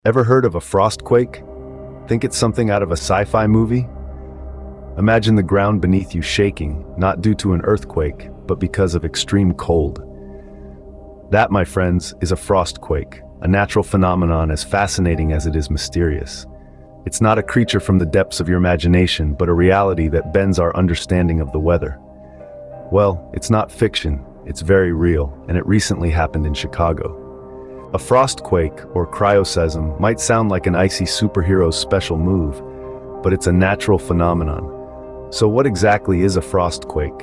Ever heard of a frost quake? Think it's something out of a sci-fi movie? Imagine the ground beneath you shaking, not due to an earthquake, but because of extreme cold. That, my friends, is a frost quake, a natural phenomenon as fascinating as it is mysterious. It's not a creature from the depths of your imagination, but a reality that bends our understanding of the weather. Well, it's not fiction, it's very real, and it recently happened in Chicago. A frost quake, or cryoseism, might sound like an icy superhero's special move, but it's a natural phenomenon. So what exactly is a frost quake?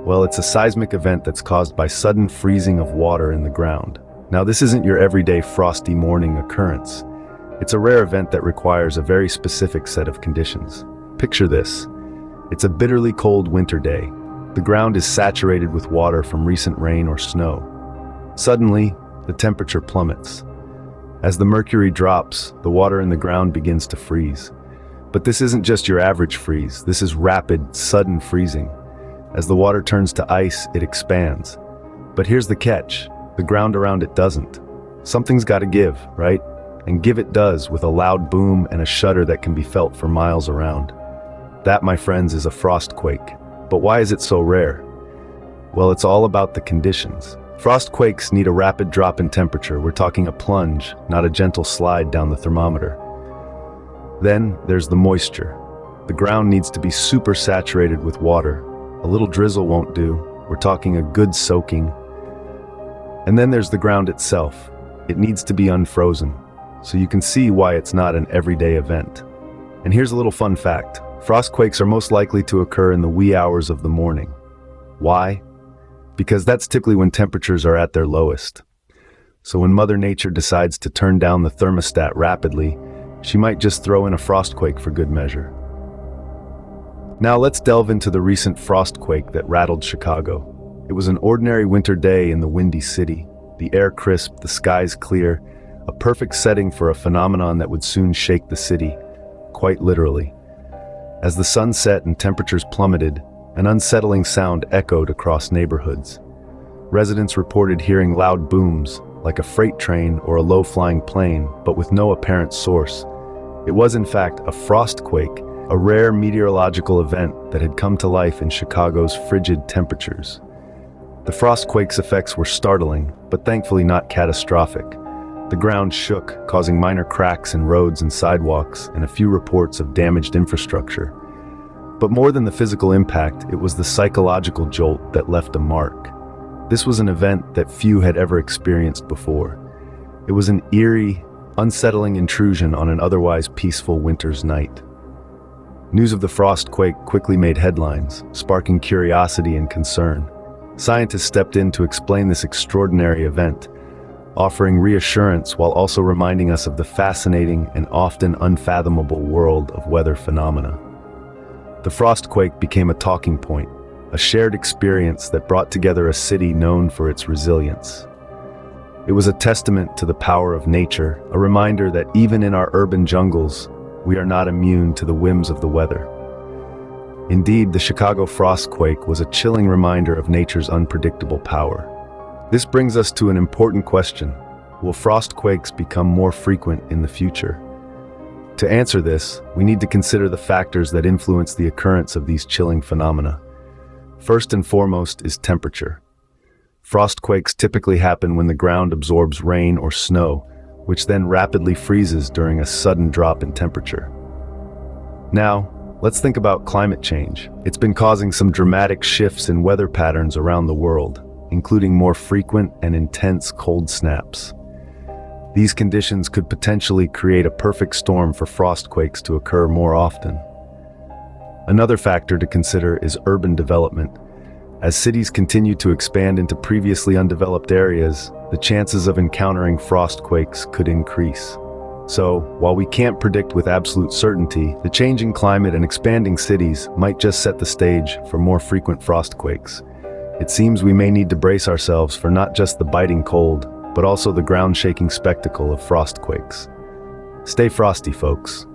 Well, it's a seismic event that's caused by sudden freezing of water in the ground. Now, this isn't your everyday frosty morning occurrence. It's a rare event that requires a very specific set of conditions. Picture this. It's a bitterly cold winter day. The ground is saturated with water from recent rain or snow. Suddenly, the temperature plummets. As the mercury drops, the water in the ground begins to freeze. But this isn't just your average freeze. This is rapid, sudden freezing. As the water turns to ice, it expands. But here's the catch. The ground around it doesn't. Something's got to give, right? And give it does, with a loud boom and a shudder that can be felt for miles around. That, my friends, is a frost quake. But why is it so rare? Well, it's all about the conditions. Frost quakes need a rapid drop in temperature. We're talking a plunge, not a gentle slide down the thermometer. Then there's the moisture. The ground needs to be super saturated with water. A little drizzle won't do. We're talking a good soaking. And then there's the ground itself. It needs to be unfrozen. So you can see why it's not an everyday event. And here's a little fun fact. Frost quakes are most likely to occur in the wee hours of the morning. Why? Because that's typically when temperatures are at their lowest. So when Mother Nature decides to turn down the thermostat rapidly, she might just throw in a frost quake for good measure. Now let's delve into the recent frost quake that rattled Chicago. It was an ordinary winter day in the windy city. The air crisp, the skies clear, a perfect setting for a phenomenon that would soon shake the city, quite literally. As the sun set and temperatures plummeted, an unsettling sound echoed across neighborhoods. Residents reported hearing loud booms, like a freight train or a low-flying plane, but with no apparent source. It was, in fact, a frost quake, a rare meteorological event that had come to life in Chicago's frigid temperatures. The frost quake's effects were startling, but thankfully not catastrophic. The ground shook, causing minor cracks in roads and sidewalks, and a few reports of damaged infrastructure. But more than the physical impact, it was the psychological jolt that left a mark. This was an event that few had ever experienced before. It was an eerie, unsettling intrusion on an otherwise peaceful winter's night. News of the frost quake quickly made headlines, sparking curiosity and concern. Scientists stepped in to explain this extraordinary event, offering reassurance while also reminding us of the fascinating and often unfathomable world of weather phenomena. The frost quake became a talking point, a shared experience that brought together a city known for its resilience. It was a testament to the power of nature, a reminder that even in our urban jungles, we are not immune to the whims of the weather. Indeed, the Chicago frost quake was a chilling reminder of nature's unpredictable power. This brings us to an important question. Will frost quakes become more frequent in the future? To answer this, we need to consider the factors that influence the occurrence of these chilling phenomena. First and foremost is temperature. Frost quakes typically happen when the ground absorbs rain or snow, which then rapidly freezes during a sudden drop in temperature. Now, let's think about climate change. It's been causing some dramatic shifts in weather patterns around the world, including more frequent and intense cold snaps. These conditions could potentially create a perfect storm for frost quakes to occur more often. Another factor to consider is urban development. As cities continue to expand into previously undeveloped areas, the chances of encountering frost quakes could increase. So, while we can't predict with absolute certainty, the changing climate and expanding cities might just set the stage for more frequent frost quakes. It seems we may need to brace ourselves for not just the biting cold, but also the ground-shaking spectacle of frost quakes. Stay frosty, folks.